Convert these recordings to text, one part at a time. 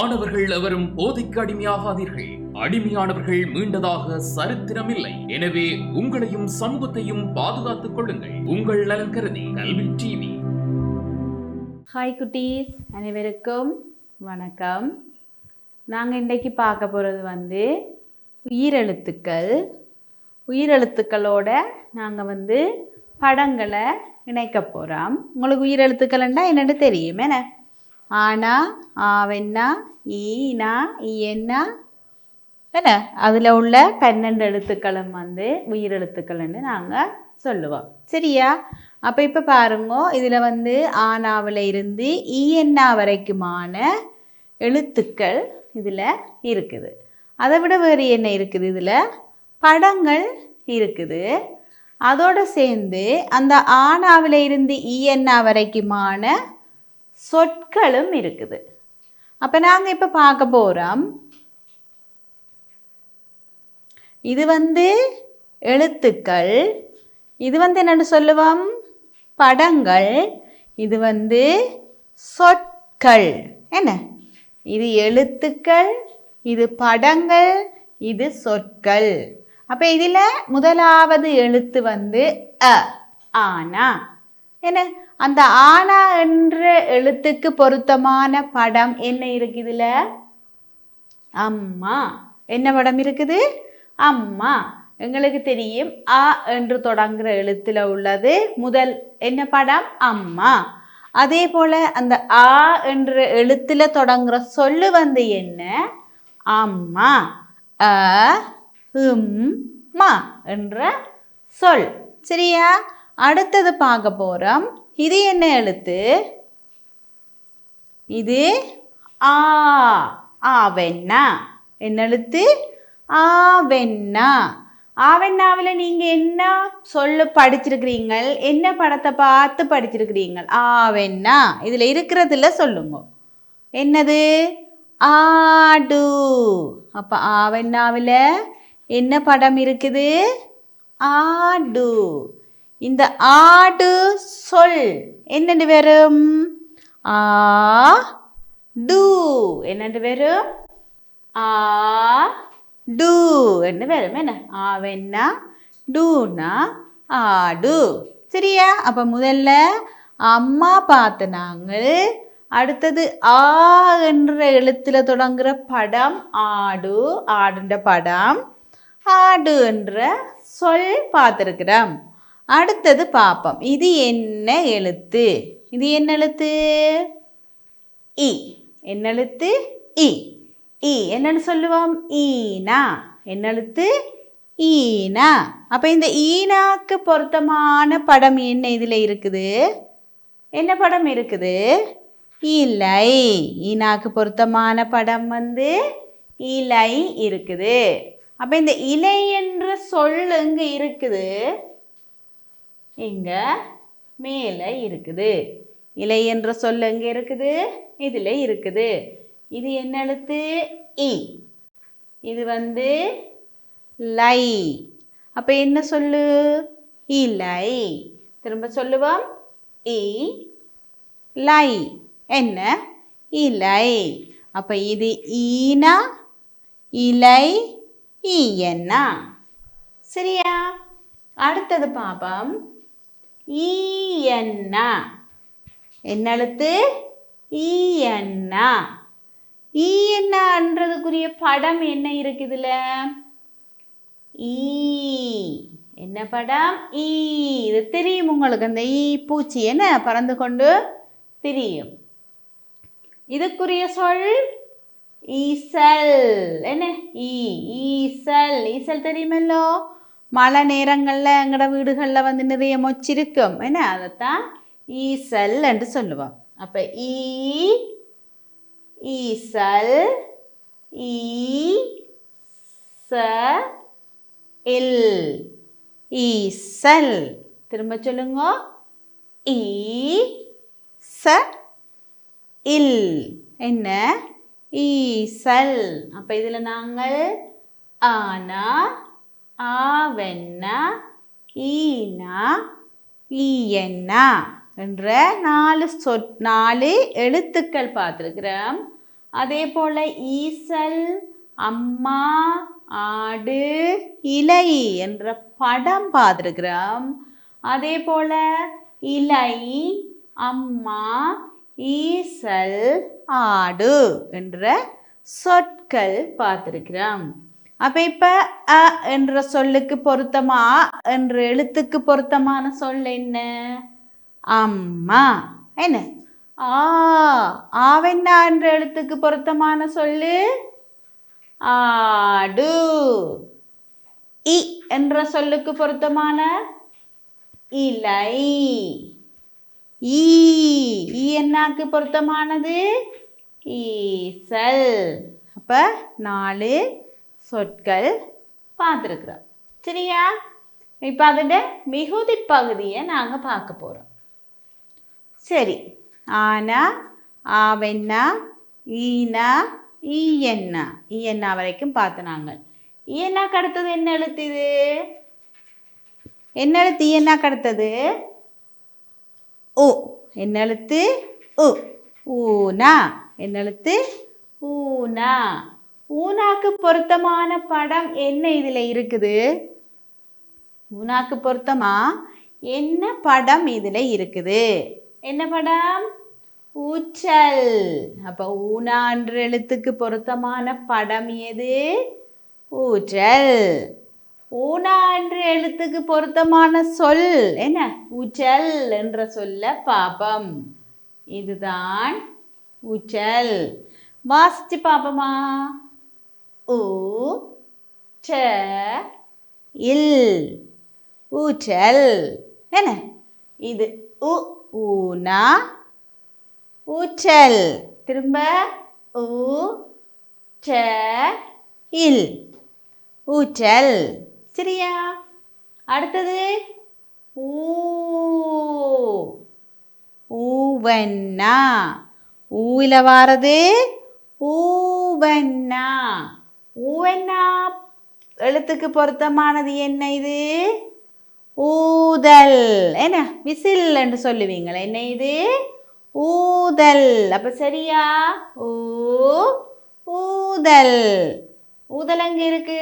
மாணவர்கள் எவரும் போதைக்கு அடிமையாகாதீர்கள். அடிமையானவர்கள் மீண்டதாக சரித்திரமில்லை. எனவே உங்களையும் சமூகத்தையும் பாதுகாத்துக் கொள்ளுங்கள். உங்கள் நலன் கருதி கல்வி டிவி. ஹாய் குட்டீஸ், அனைவருக்கும் வணக்கம். நாங்கள் இன்றைக்கு பார்க்க போகிறது உயிரெழுத்துக்கள். உயிரெழுத்துக்களோட நாங்கள் படங்களை இணைக்க போகிறோம். உங்களுக்கு உயிரெழுத்துக்கள்னா என்னென்னு தெரியும் என்ன? ஆனா, ஆவென்னா, ஈனா, ஈயன்னா என்ன? அதில் உள்ள 12 எழுத்துக்களும் உயிரெழுத்துக்கள்னு நாங்கள் சொல்லுவோம். சரியா? அப்போ இப்போ பாருங்க, இதில் ஆனாவில் இருந்து ஈயன்னா வரைக்குமான எழுத்துக்கள் இதில் இருக்குது. அதை விட வேறு என்ன இருக்குது? இதில் படங்கள் இருக்குது. அதோடு சேர்ந்து அந்த ஆனாவில் இருந்து ஈயன்னா வரைக்குமான சொற்களும் இருக்குது. அப்போ நாங்கள் இப்போ பார்க்க போகிறோம். இது எழுத்துக்கள், இது என்னென்னு சொல்லுவோம்? படங்கள். இது சொற்கள். என்ன? இது எழுத்துக்கள், இது படங்கள், இது சொற்கள். அப்போ இதில் முதலாவது எழுத்து அ, ஆனா. என்ன? அந்த ஆனா என்ற எழுத்துக்கு பொருத்தமான படம் என்ன இருக்கு? இதில் அம்மா. என்ன படம் இருக்குது? அம்மா. எங்களுக்கு தெரியும், அ என்று தொடங்குற எழுத்தில் உள்ளது முதல் என்ன படம்? அம்மா. அதே போல் அந்த ஆ என்ற எழுத்தில் தொடங்குற சொல்லு என்ன? அம்மா. அ மா என்ற சொல். சரியா? அடுத்தது பார்க்க போகிறோம். இது என்ன எழுத்து? இது ஆ. ஆவென்னா. என்ன எழுத்து? ஆவென்னா. ஆவென்னாவில் நீங்கள் என்ன சொல்லு படிச்சிருக்கிறீங்க? என்ன படத்தை பார்த்து படிச்சிருக்கிறீங்க? ஆவென்னா. இதில் இருக்கிறதுல சொல்லுங்க. என்னது? ஆடு. அப்போ ஆவென்னாவில் என்ன படம் இருக்குது? ஆடு. இந்த ஆடு சொல் என்னென்று வரும்? ஆ டு. என்னென்று வரும்? ஆ டு என்று வரும். என்ன? ஆவென்னா, டூனா ஆடு. சரியா? அப்போ முதல்ல அம்மா பார்த்து நாங்கள். அடுத்தது ஆ என்ற எழுத்தில் தொடங்குகிற படம் ஆடு. ஆடுன்ற படம். ஆடு என்ற சொல் பார்த்துருக்கிறோம். அடுத்தது பார்ப்போம். இது என்ன எழுத்து? இது என்ன எழுத்து? இ. என்ன எழுத்து? இ. இ என்னன்னு சொல்லுவோம்? ஈனா. என்ன எழுத்து? ஈனா. அப்போ இந்த ஈனாக்கு பொருத்தமான படம் என்ன இதில் இருக்குது? என்ன படம் இருக்குது? இலை. ஈனாக்கு பொருத்தமான படம் இலை இருக்குது. அப்போ இந்த இலை என்ற சொல் எங்கே இருக்குது? இங்க மேலே இருக்குது. இலை என்ற சொல் எங்கே இருக்குது? இதில் இருக்குது. இது என்ன எழுத்து? இ. இது லை. அப்போ என்ன சொல்லு? இலை. திரும்ப சொல்லுவோம். இ லை. என்ன? இலை. அப்போ இது ஈனா, இலை, ஈயன்னா. சரியா? அடுத்தது பாப்போம். ஈயன்னா. என்ன எழுத்து? ஈயன்னா. ஈயன்னான்றதுக்குரிய படம் என்ன இருக்குதுல? ஈ. என்ன படம்? ஈ. இது தெரியும் உங்களுக்கு. அந்த ஈ பூச்சி என்ன பறந்து கொண்டு தெரியும். இதுக்குரிய சொல் ஈசல். என்ன? ஈ. ஈசல். ஈசல் தெரியுமல்லோ? மழை நேரங்களில் எங்களோட வீடுகளில் நிறைய மொச்சிருக்கும். என்ன? அதைத்தான் ஈசல் என்று சொல்லுவோம். அப்போ ஈ ஈசல். ஈ ச இல். ஈசல். திரும்ப சொல்லுங்க. ஈ ச இல். என்ன? ஈசல். அப்போ இதில் நாங்கள் ஆனா, ஆவென்னா, ஈனா, ஈயன்னா என்ற 4 எழுத்துக்கள் பார்த்துருக்கிறோம். அதே போல ஈசல், அம்மா, ஆடு, இலை என்ற படம் பார்த்துருக்கிறோம். அதே போல இலை, அம்மா, ஈசல், ஆடு என்ற சொற்கள் பார்த்துருக்கிறோம். அப்போ இப்போ அ என்ற சொல்லுக்கு பொருத்தமா என்ற எழுத்துக்கு பொருத்தமான சொல் என்ன? அம்மா. என்ன? ஆவென்னா என்ற எழுத்துக்கு பொருத்தமான சொல்லு ஆடு. இ என்ற சொல்லுக்கு பொருத்தமான இலை. ஈ என்னாக்கு பொருத்தமானது ஈசல். அப்போ 4 சொற்கள் பார்த்துருக்குறோம். சரியா? இப்போ அதோட மிகுதி பகுதியை நாங்கள் பார்க்க போகிறோம். சரி, ஆனா, ஆவென்னா, ஈனா, ஈயன்னா. ஈயன்னா வரைக்கும் பார்த்து நாங்கள். ஈயன்னாக்கு அடுத்தது என்ன எழுத்து இது? என்ன எழுத்து ஈயன்னாக்கு அடுத்தது? உ. என்ன எழுத்து? உ. ஊனா. என்ன எழுத்து? ஊனா. ஊனாக்கு பொருத்தமான படம் என்ன இதில் இருக்குது? ஊனாக்கு பொருத்தமா என்ன படம் இதில் இருக்குது? என்ன படம்? ஊச்சல். அப்போ ஊனா என்ற எழுத்துக்கு பொருத்தமான படம் எது? ஊச்சல். ஊனா என்ற எழுத்துக்கு பொருத்தமான சொல் என்ன? ஊச்சல் என்ற சொல்ல பாப்பம். இதுதான் ஊச்சல். வாசிச்சு பாப்பமா? ஊ ச இல் ஊச்சல். என்ன இது? உ ஊனா ஊச்சல். திரும்ப ஊ ச இல் ஊச்சல். சரியா? அடுத்தது ஊ. ஊவன்னா. ஊவில வாரது ஊவன்னா. ஊவன்னா எழுத்துக்கு பொருத்தமானது என்ன இது? ஊதல். என்ன? விசில் என்று சொல்லுவீங்களா? என்ன இது? ஊதல். அப்ப சரியா? ஊ ஊதல். ஊதல் அங்க இருக்கு,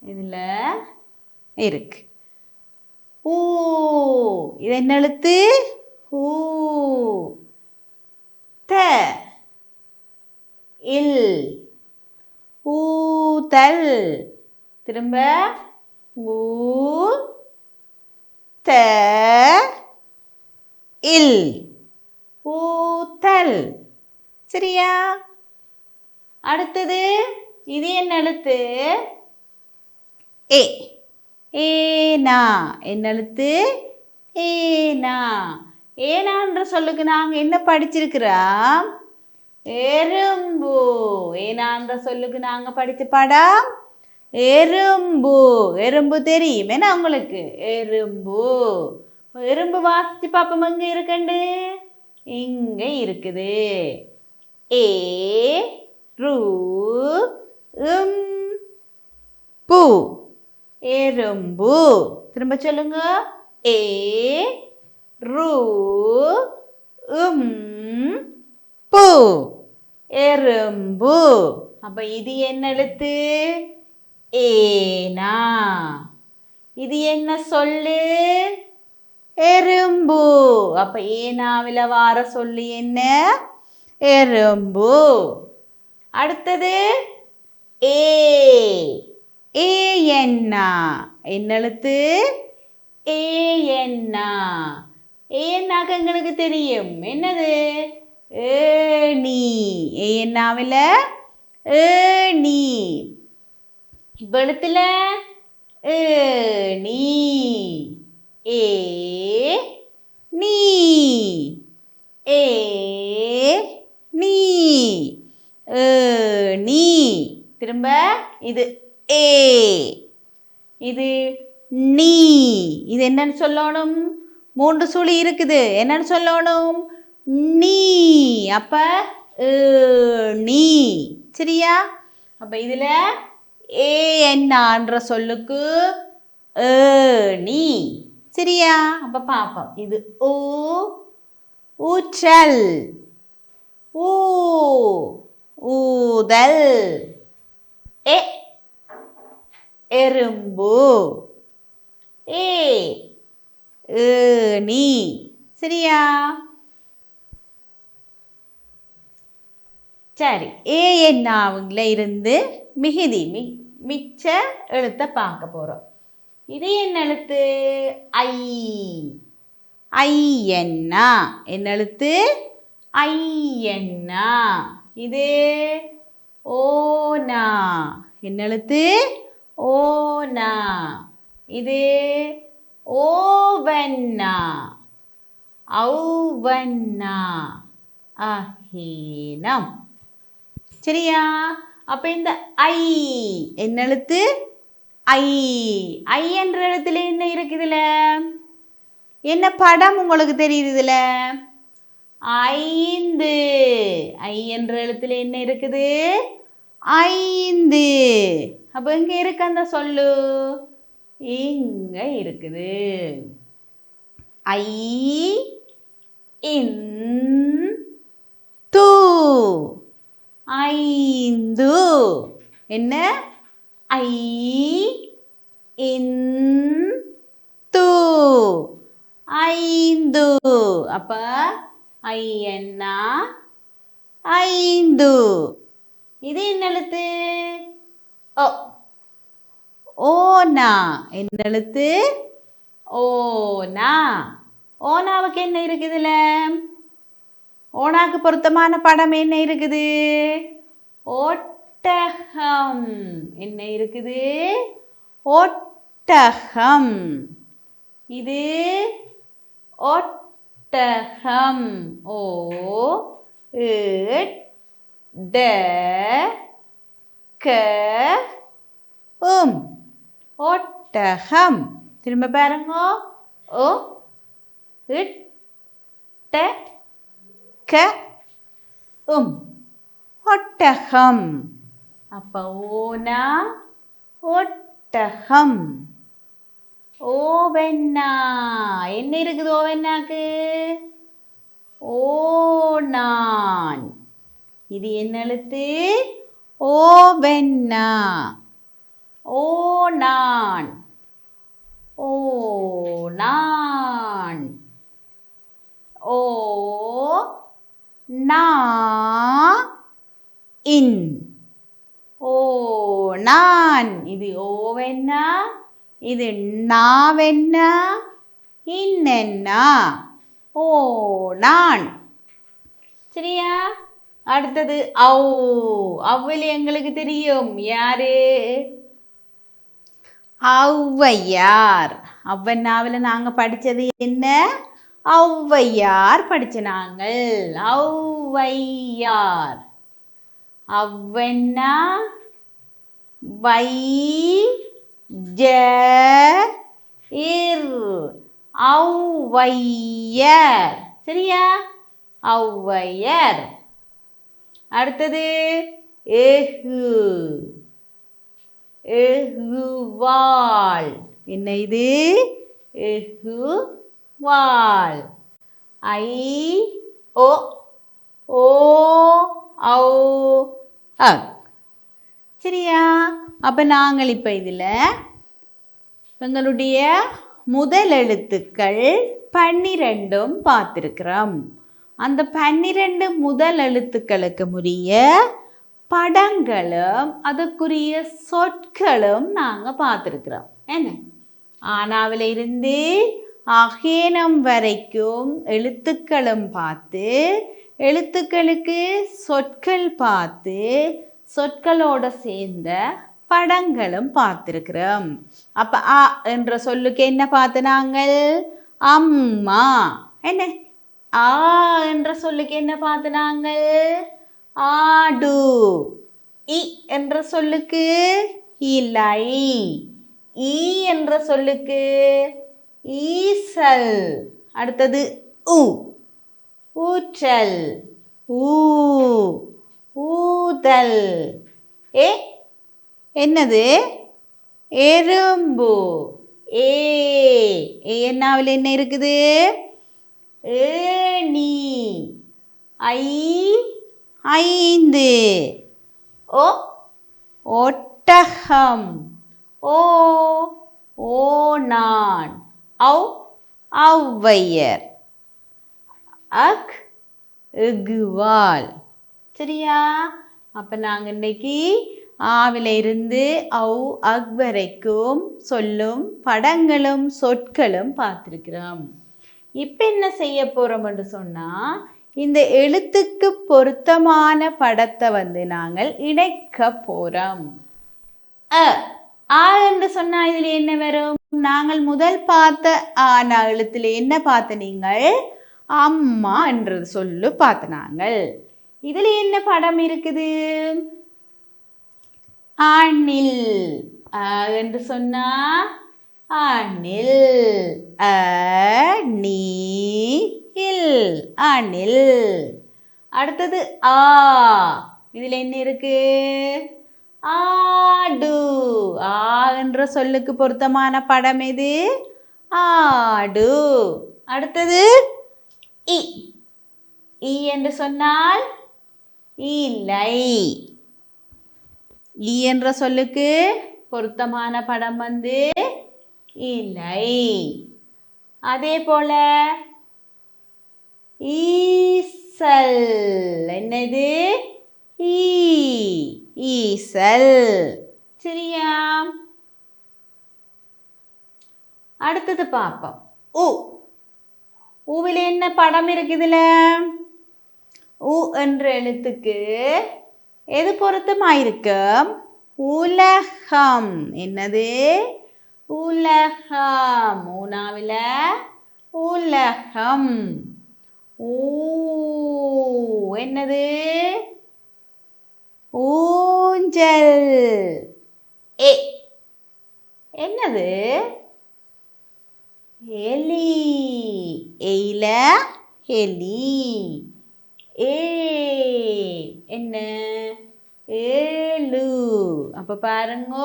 இதுல இருக்கு. ஊ இது என்ன எழுத்து? ஊ. த இல் ஊதல். திரும்ப ஊ த இல் ஊதல். சரியா? அடுத்தது இது என்ன எழுத்து? ஏ. ஏனா. என்ன எழுத்து? ஏனா. ஏனான்ற சொல்லுக்கு நாங்கள் என்ன படிச்சிருக்கிறோம்? எறும்பு. ஏனான்ற சொல்லுக்கு நாங்கள் படித்த படம் எறும்பு. எறும்பு தெரியும் என்ன உங்களுக்கு? எறும்பு. எறும்பு வாசிச்சு பாப்போம். எங்க இருக்குண்டு? இங்க இருக்குது. ஏ ரு உம் பூ. எறும்பு. திரும்ப சொல்லுங்க. ஏ ரு உம் பூ. எறும்பு. அப்ப இது என்ன எழுத்து? ஏனா. இது என்ன சொல்லு? எறும்பு. அப்ப ஏனாவில வார சொல்லு என்ன? எறும்பு. அடுத்தது ஏ. ஏ என்னா. என்ன எழுத்து? ஏ என்னா. ஏன்னாக்க எங்களுக்கு தெரியும். என்னது? ஏணி. ஏன்னாவில ஏணி. இப்ப எழுத்துல ஏணி. ஏ நீ. ஏ நீ. ஏணி. திரும்ப இது ஏ. இது நீ. இது என்னன்னு சொல்லணும்? 3 சுழி இருக்குது. என்னன்னு சொல்லணும்? நீ. அப்ப நீ. சரியா? அப்ப இதுல ஏ என்னான்ற சொல்லுக்கு நீ. சரியா? அப்ப பாப்போம். இது ஊ ஊச்சல். ஊ ஊதல். எ எறும்பு. ஏ ஏணி. சரியா? சரி, ஏ என்னாவுங்கள இருந்து மிகுதி மிச்ச எழுத்தை பார்க்க போகிறோம். இது என்ன எழுத்து? ஐ. ஐ என்ன எழுத்து? ஐ என்ன. இது ஓனா. என்ன எழுத்து? ஓனா. இது ஓவண்ணா. ஔவண்ணா. அஹீனம். சரியா? அப்ப இந்த ஐ என்ன எழுத்து? ஐ. ஐ என்ற எழுத்துல என்ன இருக்கு? இதுல என்ன படம் உங்களுக்கு தெரியுது? இதுல 5. ஐ என்ற எழுத்துல என்ன இருக்குது? 5. அப்ப எங்க இருக்கு அந்த சொல்லு? இங்க இருக்குது. ஐ இன் து. 5. என்ன? ஐ இன் து. 5. அப்ப ஐ என்ன? 5. இது என்ன எழுத்து? ஓ. ஓனா. என்ன எழுத்து? ஓனா. ஓனாவுக்கு என்ன இருக்குதுல? ஓனாக்கு பொருத்தமான படம் என்ன இருக்குது? ஒட்டகம். என்ன இருக்குது? ஒட்டகம். இது ஒட்டகம். ஓ ட க ஒட்டகம். திரும்ப பாருங்க. ஓ ட க ஒட்டகம். அப்ப ஓனா ஒட்டகம். ஓவென்னா. என்ன இருக்குது ஓவென்னாக்கு? ஓநான். இது என்ன எழுத்து? ஓவென்னா. ஓநான். ஓநான். ஓ நா இன். ஓ நான். இது ஓவென்னா. இது நாவென்னா. இன்னென்னா. ஓ நான். சரியா? அடுத்தது ஔ. அவ்வளி எங்களுக்கு தெரியும். யாரு? ஔவையார். ஔவன்னாவில் நாங்கள் படித்தது என்ன? ஔவையார் படிச்ச நாங்கள். ஔவையார். ஔவன்னா வை ஜ இர். ஔவையர். சரியா? ஔவையர். அடுத்தது எஹு. எஹுவாள். என்ன இது? எஹுவாள். ஐ ஓ ஓ ஔ அ. சரியா? அப்ப நாங்கள் இப்ப இதுல எங்களுடைய முதல் எழுத்துக்கள் 12 பார்த்திருக்கிறோம். அந்த 12 முதல் எழுத்துக்களுக்கு உரிய படங்களும் அதுக்குரிய சொற்களும் நாங்கள் பார்த்துருக்குறோம். என்ன? ஆனாவில் இருந்து அகேனம் வரைக்கும் எழுத்துக்களும் பார்த்து, எழுத்துக்களுக்கு சொற்கள் பார்த்து, சொற்களோட சேர்ந்த படங்களும் பார்த்துருக்குறோம். அப்போ அ என்ற சொல்லுக்கு என்ன பார்த்து நாங்கள்? அம்மா. என்ன? ஆ என்ற சொல்லுக்கு என்ன பார்த்து நாங்கள்? ஆடு. இ என்ற சொல்லுக்கு இலை. ஈ என்ற சொல்லுக்கு ஈசல். அடுத்தது உ. ஊற்றல். ஊ ஊதல். ஏ என்னது? எறும்பு. ஏ என்னாவில் என்ன இருக்குது? ஏணி. ஐ 5. ஓ ஒட்டகம். ஓ ஓநான். ஔவையர். அக் இகுவால். சரியா? அப்போ நாங்கள் இன்னைக்கு ஆவில இருந்து அக் வரைக்கும் சொல்லும் படங்களும் சொற்களும் பார்த்துருக்கிறோம். இப்போ என்ன செய்ய போகிறோம் என்று சொன்னால், இந்த எழுத்துக்கு பொருத்தமான படத்தை நாங்கள் இணைக்க போகிறோம். ஆ என்று சொன்னால் இதில் என்ன வரும்? நாங்கள் முதல் பார்த்த ஆனா எழுத்தில் என்ன பார்த்த நீங்கள்? அம்மா என்றது சொல்லு பார்த்த நாங்கள். இதில் என்ன படம் இருக்குது? அணில். என்று சொன்னா அணில். அணில். அடுத்தது ஆ. இதில் என்ன இருக்கு? ஆடு. ஆ என்ற சொல்லுக்கு பொருத்தமான படம் எது? ஆடு. அடுத்தது இ. இ என்று சொன்னால் இலை. இ என்ற சொல்லுக்கு பொருத்தமான படம் இலை. அதே போல ஈசல். என்னது? ஈசல். சரியா? அடுத்தது பார்ப்போம். ஊவில் என்ன படம் இருக்குதுல? ஊ என்ற எழுத்துக்கு எது பொருத்தமாயிருக்கும்? உலகம். என்னது? உலகம். ஊனாவில உலகம். என்னது? ஊஞ்சல். என்னது? எலி. எயில எலி. என்ன? ஏழு. அப்ப பாருங்க,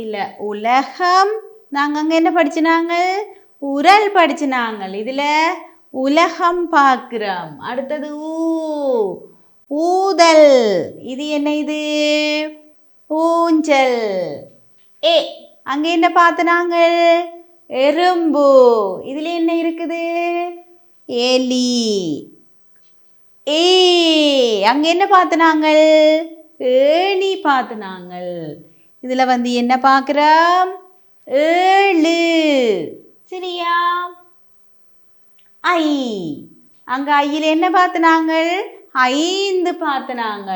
இல்ல உலகம். நாங்க அங்க என்ன படிச்சினாங்க? உரல் படிச்சினாங்க. இதுல உலகம் பார்க்கிறோம். அடுத்தது ஊதல். இது என்ன? இது ஊஞ்சல். அங்க என்ன பார்த்தனாங்க? எறும்பு. இதுல என்ன இருக்குது? எலி. அங்க என்ன பார்த்தனாங்க? ஏணி பார்த்தனாங்க. இதுல என்ன பார்க்கிறோம்? ஏழு. சரியா? ஐ. அங்க ஐயில என்ன பார்த்தனாங்க? 5 பார்த்தனாங்க.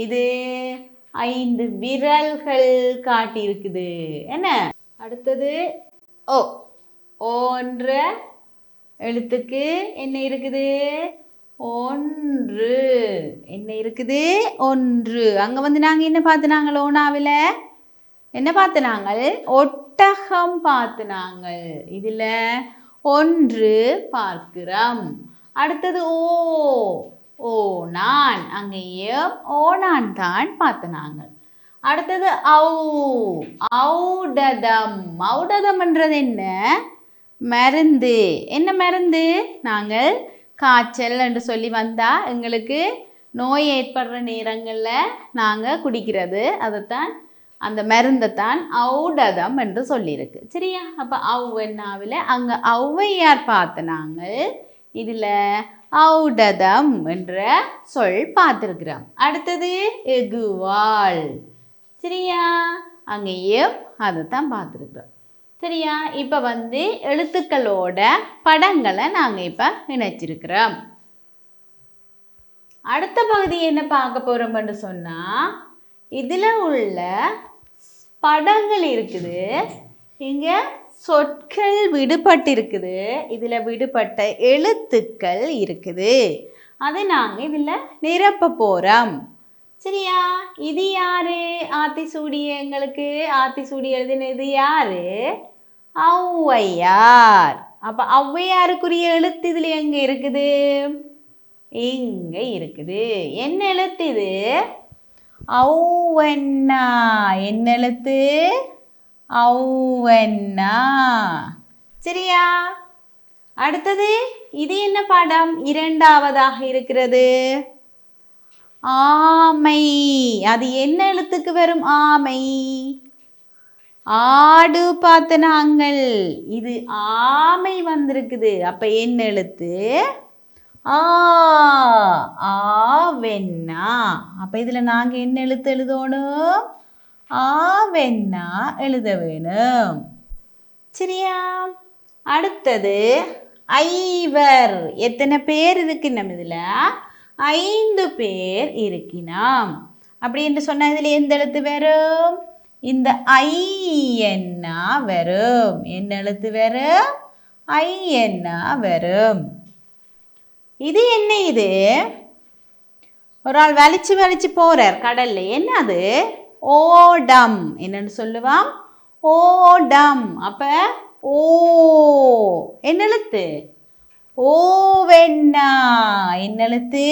இது 5 விரல்கள் காட்டி இருக்குது. என்ன? அடுத்தது ஓன்ற எழுத்துக்கு என்ன இருக்குது? 1. என்ன இருக்குது? 1. அங்க நாங்க என்ன பார்த்தனாங்க? ஓனாவில என்ன பார்த்தனாங்க? ஒட்டகம் பார்த்தனாங்க. இதுல 1 பார்க்கிறோம். அடுத்தது ஓநான். அங்கேயும் ஓநான் தான் பார்த்தனாங்க. அடுத்தது ஔடதம். ஔடதம் என்றது என்ன? மருந்து. என்ன மருந்து? நாங்கள் காய்ச்சல் என்று சொல்லி வந்தால் எங்களுக்கு நோய் ஏற்படுற நேரங்களில் நாங்கள் குடிக்கிறது அதைத்தான், அந்த மருந்தை தான் ஔடதம் என்று சொல்லியிருக்கு. சரியா? அப்போ ஔவன்னாவில் அங்கே ஔவையார் பார்த்த நாங்கள் இதில் ஔடதம் என்ற சொல் பார்த்துருக்குறோம். அடுத்தது எகுவால். சரியா? அங்கேயும் அதைத்தான் பார்த்துருக்குறோம். சரியா? இப்போ எழுத்துக்களோட படங்களை நாங்கள் இப்போ இணைச்சிருக்கிறோம். அடுத்த பகுதி என்ன பார்க்க போகிறோம்னு சொன்னால், இதில் உள்ள படங்கள் இருக்குது, இங்கே சொற்கள் விடுபட்டு இருக்குது, இதில் விடுபட்ட எழுத்துக்கள் இருக்குது. அதை நாங்கள் இதில் நிரப்ப போகிறோம். சரியா? இது யாரு? ஆத்திசூடி. எங்களுக்கு ஆத்திசூடி எழுதினது யாரு? ஔவையார். அப்போ ஔவையாருக்குரிய எழுத்து இதில் எங்கே இருக்குது? இங்கே இருக்குது. என்ன எழுத்து இது? ஔவன்னா. என்ன எழுத்து? ஔவன்னா. சரியா? அடுத்தது இது என்ன படம்? இரண்டாவதாக இருக்கிறது. ஆமை. அது என்ன எழுத்துக்கு வரும்? ஆமை. ஆடு பார்த்த நாங்கள். இது ஆமை வந்திருக்குது. அப்ப என்ன எழுத்து? ஆ. ஆவென்னா. அப்ப இதுல நாங்க என்ன எழுத்து எழுதணும்? ஆவென்னா எழுத வேணும். சரியா? அடுத்தது ஐவர். எத்தனை பேர் இருக்கு நம்ம இதுல? 5 பேர் இருக்கினாம். அப்படி என்று சொன்ன இதுல எந்த எழுத்து வரும்? இந்த ஐ என்ன வரும்? என்ன எழுத்து வரும்? ஐ என்ன வரும்? இது என்ன? இது ஒரு ஆள் வலிச்சு வலிச்சு போறார் கடல்ல. என்ன அது? ஓடம். என்னன்னு சொல்லுவான்? ஓடம். அப்ப ஓ என்ன எழுத்து? ஓவென்னா. என்ன எழுத்து?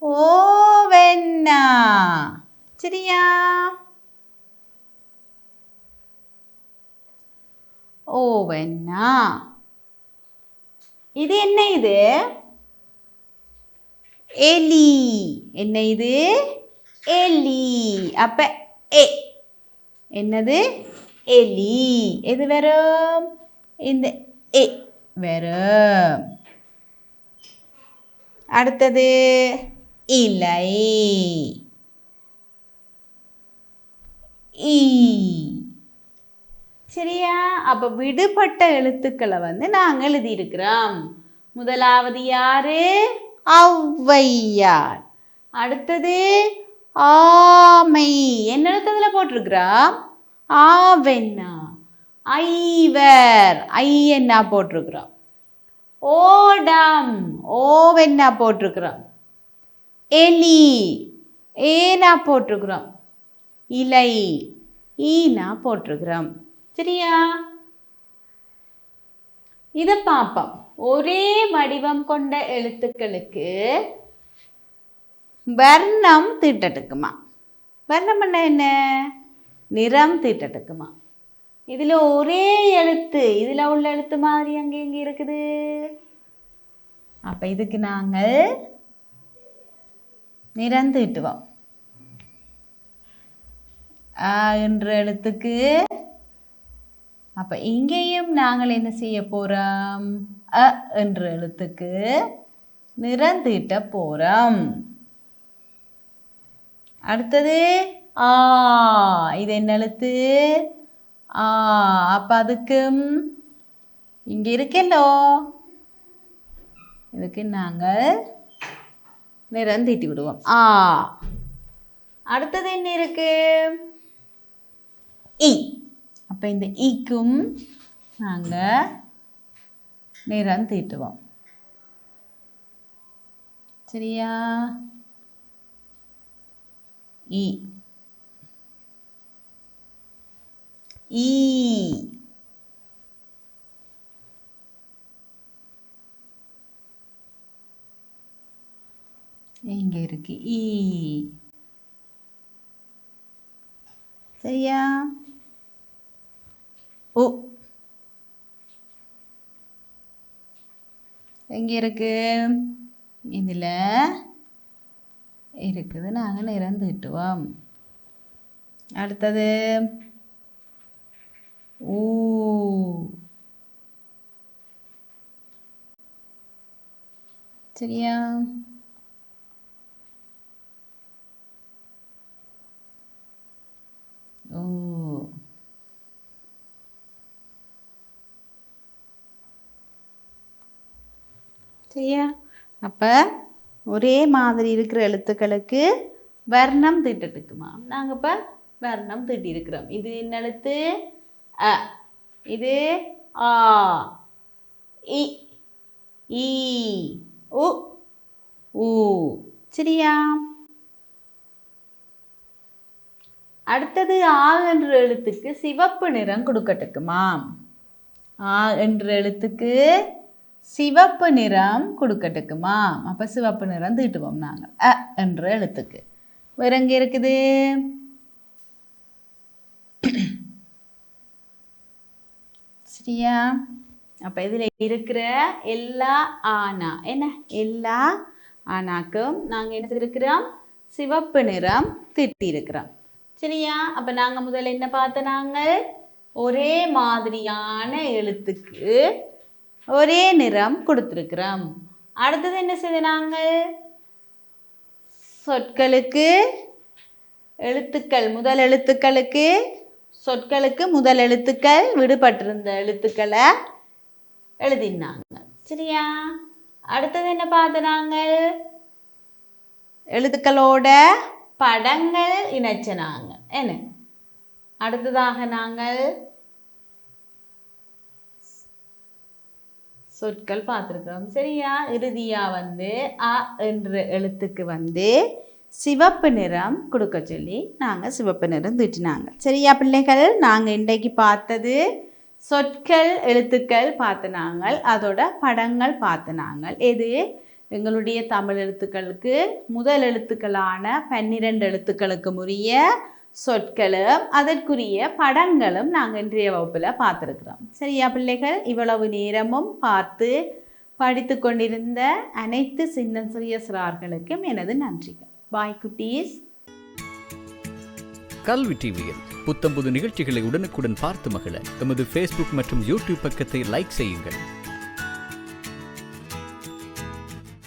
ஓவென்னா. சரியா? ஓவென்னா. இது என்ன? இது எலி. என்ன இது? எலி. அப்ப எ என்னது? எலி. எது வரும்? இந்த எ வரும். அடுத்தது இலை. ஈ. சரியா? அப்ப விடுபட்ட எழுத்துக்களை நாங்கள் எழுதியிருக்கிறோம். முதலாவது யாரு? ஔவையார். அடுத்தது ஆமை. என்ன எழுத்துல போட்டிருக்கிறோம்? ஆவென்னா. ஐவர். ஐயன்னா போட்டிருக்கிறோம். ஓடம். ஓவென்னா போட்டிருக்கிறோம். எலி. ஏனா போட்டிருக்கிறோம். இலை. ஈனா போட்டிருக்கிறோம். சரியா? இதை பார்ப்போம். ஒரே வடிவம் கொண்ட எழுத்துக்களுக்கு வர்ணம் தீட்டட்டுக்குமா? வர்ணம் என்ன? நிறம் தீட்டட்டுக்குமா? இதுல ஒரே எழுத்து, இதுல உள்ள எழுத்து மாதிரி அங்க எங்க இருக்குது? அப்ப இதுக்கு நாங்கள் நிறம் தீட்டுவோம். என்ற எழுத்துக்கு. அப்ப இங்கேயும் நாங்கள் என்ன செய்ய போறோம்? அ என்ற எழுத்துக்கு நிறம் தீட்ட போறோம். அடுத்தது ஆ. இது என்ன எழுத்து? ஆ. அப்ப அதுக்கும் இங்க இருக்கல்லோ, இதுக்கு நாங்கள் நிறம் தீட்டி விடுவோம். ஆ. அடுத்தது என்ன இருக்கு? இ. அப்ப இந்த ஈக்கும் நாங்க நிறம் தீட்டுவோம். சரியா? இ. ஈ. இங்க இருக்கு ஈ. சரியா? ஓ. எங்க இருக்கு? இதுல இருக்குது. நாங்கள் நிறம் தீட்டுவோம். அடுத்தது ஊ. சரியா? ஓ. சரியா? அப்ப ஒரே மாதிரி இருக்கிற எழுத்துக்களுக்கு வர்ணம் தீட்டட்டுக்குமா? நாங்கள் இப்போ வர்ணம் தீட்டி இருக்கிறோம். இது என்ன எழுத்து? அ. இது ஆ. இ. ஈ. உ. ஊ. சரியா? அடுத்தது ஆ என்ற எழுத்துக்கு சிவப்பு நிறம் கொடுக்கட்டுக்குமா? ஆ என்ற எழுத்துக்கு சிவப்பு நிறம் கொடுக்கட்டுக்குமா? அப்ப சிவப்பு நிறம் தீட்டுவோம் நாங்கள் அ என்ற எழுத்துக்கு. வேற எங்க இருக்குது? சரியா? அப்ப இதுல இருக்கிற எல்லா ஆனா என்ன? எல்லா ஆனாக்கும் நாங்க என்ன செய்திருக்கிறோம்? சிவப்பு நிறம் தீட்டியிருக்கிறோம். சரியா? அப்போ நாங்கள் முதல்ல என்ன பார்த்த நாங்கள் ஒரே மாதிரியான எழுத்துக்கு ஒரே நிறம் கொடுத்துருக்குறோம். அடுத்தது என்ன செய்த நாங்கள் சொற்களுக்கு எழுத்துக்கள் முதல் எழுத்துக்களுக்கு சொற்களுக்கு முதல் எழுத்துக்கள் விடுபட்டிருந்த எழுத்துக்களை எழுதினாங்க. சரியா? அடுத்தது என்ன பார்த்த நாங்கள் எழுத்துக்களோட படங்கள் இணைச்சனாங்க. என்ன அடுத்ததாக நாங்கள் சொற்கள் பார்த்துருக்கோம். சரியா? இறுதியா அ என்ற எழுத்துக்கு சிவப்பு நிறம் கொடுக்க சொல்லி நாங்கள் சிவப்பு நிறம் தீட்டினாங்க. சரியா பிள்ளைகள்? நாங்கள் இன்றைக்கு பார்த்தது சொற்கள் எழுத்துக்கள் பார்த்து நாங்கள் அதோட படங்கள் பார்த்து நாங்கள் எது எங்களுடைய தமிழ் எழுத்துக்களுக்கு முதல் எழுத்துக்களான 12 எழுத்துக்களுக்கு உரிய சொற்களும் அதற்குரிய படங்களும் நாங்கள் இன்றைய வகுப்பில் பார்த்துருக்குறோம். சரியா பிள்ளைகள்? இவ்வளவு நேரமும் பார்த்து படித்து கொண்டிருந்த அனைத்து சின்ன சிறிய சிறார்களுக்கும் எனது நன்றிகள். பாய் குட்டீஸ். கல்வி டிவியில் புத்தம்புது நிகழ்ச்சிகளை உடனுக்குடன் பார்த்து மகிழ எமது ஃபேஸ்புக் மற்றும் யூடியூப் பக்கத்தை லைக் செய்யுங்கள்.